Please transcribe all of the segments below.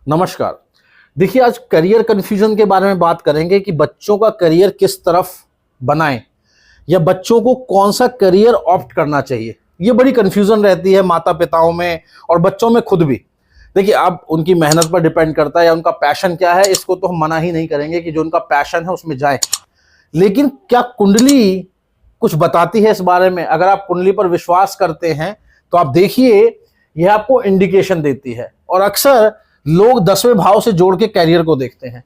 नमस्कार। देखिए, आज करियर कंफ्यूजन के बारे में बात करेंगे कि बच्चों का करियर किस तरफ बनाएं या बच्चों को कौन सा करियर ऑप्ट करना चाहिए। ये बड़ी कंफ्यूजन रहती है माता पिताओं में और बच्चों में खुद भी। देखिए, अब उनकी मेहनत पर डिपेंड करता है या उनका पैशन क्या है, इसको तो हम मना ही नहीं करेंगे कि जो उनका पैशन है उसमें जाए। लेकिन क्या कुंडली कुछ बताती है इस बारे में? अगर आप कुंडली पर विश्वास करते हैं तो आप देखिए, यह आपको इंडिकेशन देती है। और अक्सर लोग 10वें भाव से जोड़ के कैरियर को देखते हैं,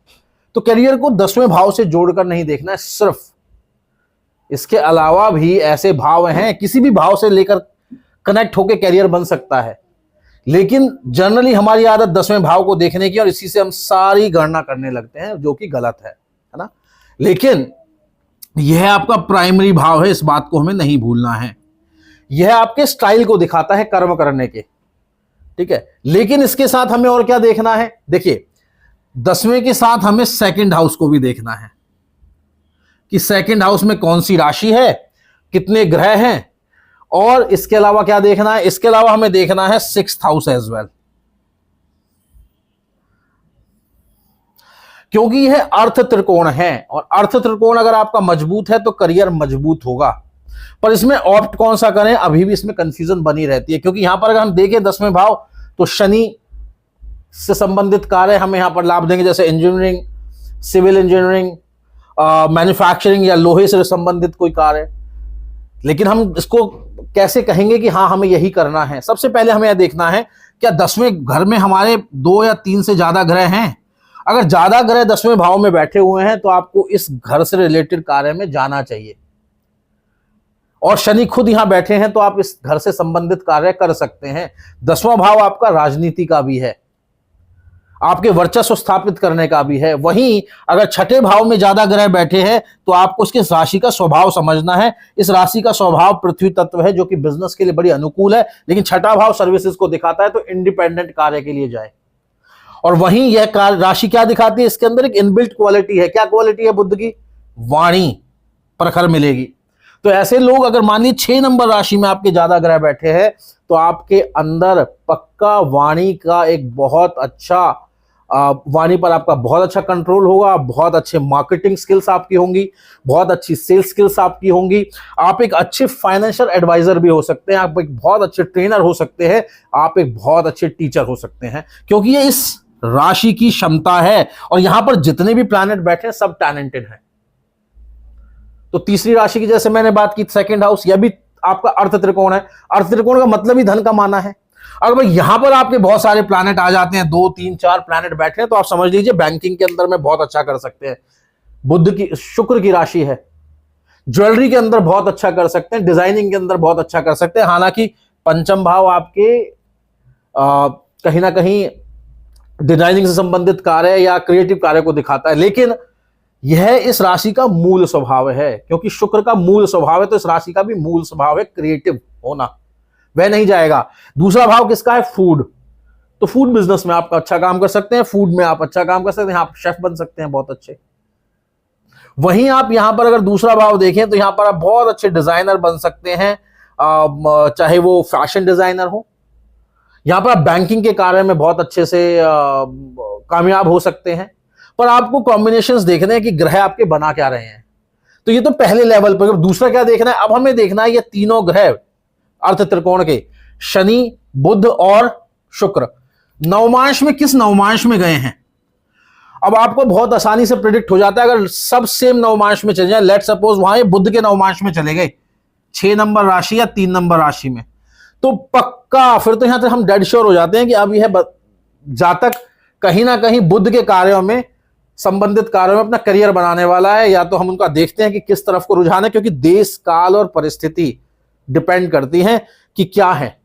तो कैरियर को 10वें भाव से जोड़कर नहीं देखना है सिर्फ, इसके अलावा भी ऐसे भाव हैं, किसी भी भाव से लेकर कनेक्ट होकर कैरियर बन सकता है। लेकिन जनरली हमारी आदत 10वें भाव को देखने की और इसी से हम सारी गणना करने लगते हैं, जो कि गलत है ना। लेकिन यह आपका प्राइमरी भाव है, इस बात को हमें नहीं भूलना है। यह आपके स्टाइल को दिखाता है कर्म करने के, ठीक है। लेकिन इसके साथ हमें और क्या देखना है? देखिए, 10वें के साथ हमें सेकंड हाउस को भी देखना है कि सेकंड हाउस में कौन सी राशि है, कितने ग्रह हैं, और इसके अलावा क्या देखना है? इसके अलावा हमें देखना है 6th हाउस एज वेल, क्योंकि यह अर्थ त्रिकोण है और अर्थ त्रिकोण अगर आपका मजबूत है तो करियर मजबूत होगा। पर इसमें ऑप्ट कौन सा करें, अभी भी इसमें कंफ्यूजन बनी रहती है, क्योंकि यहां पर अगर हम देखें 10वें भाव तो शनि से संबंधित कार्य हमें यहां पर लाभ देंगे, जैसे इंजीनियरिंग, सिविल इंजीनियरिंग, मैन्युफैक्चरिंग या लोहे से संबंधित कोई कार्य। लेकिन हम इसको कैसे कहेंगे कि हाँ हमें यही करना है? सबसे पहले हमें यह देखना है, क्या 10वें घर में हमारे 2 या 3 से ज्यादा ग्रह हैं? अगर ज्यादा ग्रह 10वें भाव में बैठे हुए हैं तो आपको इस घर से रिलेटेड कार्य में जाना चाहिए, और शनि खुद यहां बैठे हैं तो आप इस घर से संबंधित कार्य कर सकते हैं। 10वां भाव आपका राजनीति का भी है, आपके वर्चस्व स्थापित करने का भी है। वहीं अगर 6ठे भाव में ज्यादा ग्रह बैठे हैं तो आपको इसके राशि का स्वभाव समझना है। इस राशि का स्वभाव पृथ्वी तत्व है, जो कि बिजनेस के लिए बड़ी अनुकूल है, लेकिन 6ठा भाव सर्विसेज को दिखाता है, तो इंडिपेंडेंट कार्य के लिए जाए। और वहीं यह राशि क्या दिखाती है? इसके अंदर एक इनबिल्ट क्वालिटी है। क्या क्वालिटी है बुध की? वाणी प्रखर मिलेगी। तो ऐसे लोग, अगर मान लीजिए 6 नंबर राशि में आपके ज्यादा ग्रह बैठे हैं, तो आपके अंदर पक्का वाणी का एक बहुत अच्छा वाणी पर आपका बहुत अच्छा कंट्रोल होगा, बहुत अच्छे मार्केटिंग स्किल्स आपकी होंगी, बहुत अच्छी सेल्स स्किल्स आपकी होंगी। आप एक अच्छे फाइनेंशियल एडवाइजर भी हो सकते हैं, आप एक बहुत अच्छे ट्रेनर हो सकते हैं, आप एक बहुत अच्छे टीचर हो सकते हैं, क्योंकि ये इस राशि की क्षमता है। और यहां पर जितने भी प्लैनेट बैठे हैं सब टैलेंटेड हैं। तो तीसरी राशि की जैसे मैंने बात की, सेकंड हाउस, यह भी आपका अर्थ त्रिकोण है। अर्थ त्रिकोण का मतलब ही धन कमाना है। अगर भाई यहां पर आपके बहुत सारे प्लैनेट आ जाते हैं, 2 3 4 प्लैनेट बैठे हैं, तो आप समझ लीजिए बैंकिंग के अंदर में बहुत अच्छा कर सकते हैं। बुध की, शुक्र की राशि है। ज्वेलरी के अंदर बहुत अच्छा कर सकते हैं, डिजाइनिंग के अंदर बहुत अच्छा कर सकते हैं। हालांकि पंचम भाव आपके कहीं ना कहीं डिजाइनिंग से संबंधित कार्य या क्रिएटिव कार्य को दिखाता है, लेकिन यह इस राशि का मूल स्वभाव है, क्योंकि शुक्र का मूल स्वभाव है, तो इस राशि का भी मूल स्वभाव है क्रिएटिव होना, वह नहीं जाएगा। दूसरा भाव किसका है? फूड। तो फूड बिजनेस में आप अच्छा काम कर सकते हैं, फूड में आप अच्छा काम कर सकते हैं, आप शेफ बन सकते हैं बहुत अच्छे। वहीं आप यहां पर अगर दूसरा भाव देखें तो यहां पर आप बहुत अच्छे डिजाइनर बन सकते हैं, चाहे वो फैशन डिजाइनर हो। यहां पर आप बैंकिंग के कार्य में बहुत अच्छे से कामयाब हो सकते हैं। पर आपको कॉम्बिनेशंस देखने हैं कि ग्रह आपके बना क्या रहे हैं। तो ये तो पहले लेवल पर। दूसरा क्या देखना है? अब हमें देखना है ये तीनों ग्रह अर्थ त्रिकोण के, शनि, बुध और शुक्र, नवमांश में किस नवमांश में गए हैं। अब आपको बहुत आसानी से प्रिडिक्ट हो जाता है, अगर सब सेम नवमांश में चले जाए, लेट सपोज वहां ये बुध के नवमांश में चले गए 6 नंबर राशि या 3 नंबर राशि में, तो पक्का फिर तो यहां तक हम डेड श्योर हो जाते हैं कि अब यह जातक कहीं ना कहीं बुध के कार्यों में, संबंधित कार्यों में अपना करियर बनाने वाला है। या तो हम उनका देखते हैं कि किस तरफ को रुझान है, क्योंकि देश, काल और परिस्थिति डिपेंड करती हैं कि क्या है।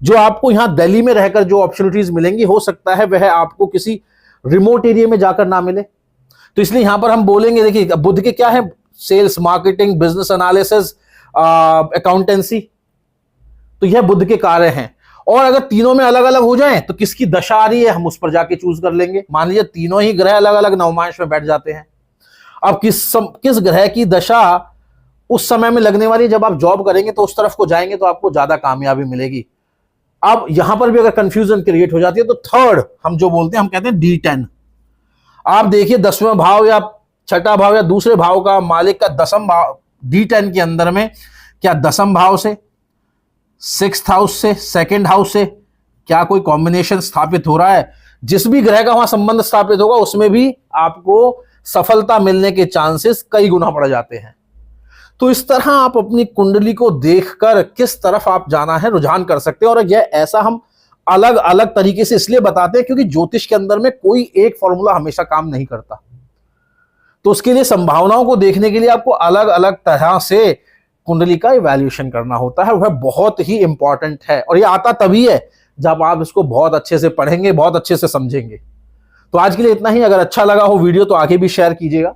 जो आपको यहां दिल्ली में रहकर जो अपॉर्चुनिटीज मिलेंगी, हो सकता है वह आपको किसी रिमोट एरिया में जाकर ना मिले। तो इसलिए यहां पर हम बोलेंगे, देखिए बुध के क्या है? Sales, marketing, business analysis, accountancy. तो यह बुध के कार्य हैं। और अगर तीनों में अलग अलग हो जाएं तो किसकी दशा आ रही है हम उस पर जाके चूज कर लेंगे। मान लीजिए तीनों ही ग्रह अलग अलग नवमांश में बैठ जाते हैं, अब किस ग्रह की दशा उस समय में लगने वाली, जब आप जॉब करेंगे तो उस तरफ को जाएंगे तो आपको ज्यादा कामयाबी मिलेगी। अब यहां पर भी अगर कंफ्यूजन क्रिएट हो जाती है तो थर्ड हम जो बोलते हैं, हम कहते हैं D10। आप देखिए 10वां भाव या छठा भाव या दूसरे भाव का मालिक का दसम भाव D10 के अंदर में क्या दसम भाव से, सिक्स्थ हाउस से, सेकंड हाउस से क्या कोई कॉम्बिनेशन स्थापित हो रहा है? जिस भी ग्रह का वहां संबंध स्थापित होगा उसमें भी आपको सफलता मिलने के चांसेस कई गुना बढ़ जाते हैं। तो इस तरह आप अपनी कुंडली को देखकर किस तरफ आप जाना है रुझान कर सकते हैं। और यह ऐसा हम अलग अलग तरीके से इसलिए बताते हैं क्योंकि ज्योतिष के अंदर में कोई एक फॉर्मूला हमेशा काम नहीं करता। तो उसके लिए संभावनाओं को देखने के लिए आपको अलग अलग तरह से कुंडली का इवैल्यूएशन करना होता है। वह बहुत ही इंपॉर्टेंट है और यह आता तभी है जब आप इसको बहुत अच्छे से पढ़ेंगे, बहुत अच्छे से समझेंगे। तो आज के लिए इतना ही। अगर अच्छा लगा हो वीडियो तो आगे भी शेयर कीजिएगा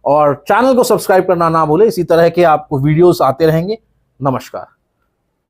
और चैनल को सब्सक्राइब करना ना भूलें। इसी तरह के आपको वीडियोस आते रहेंगे। नमस्कार।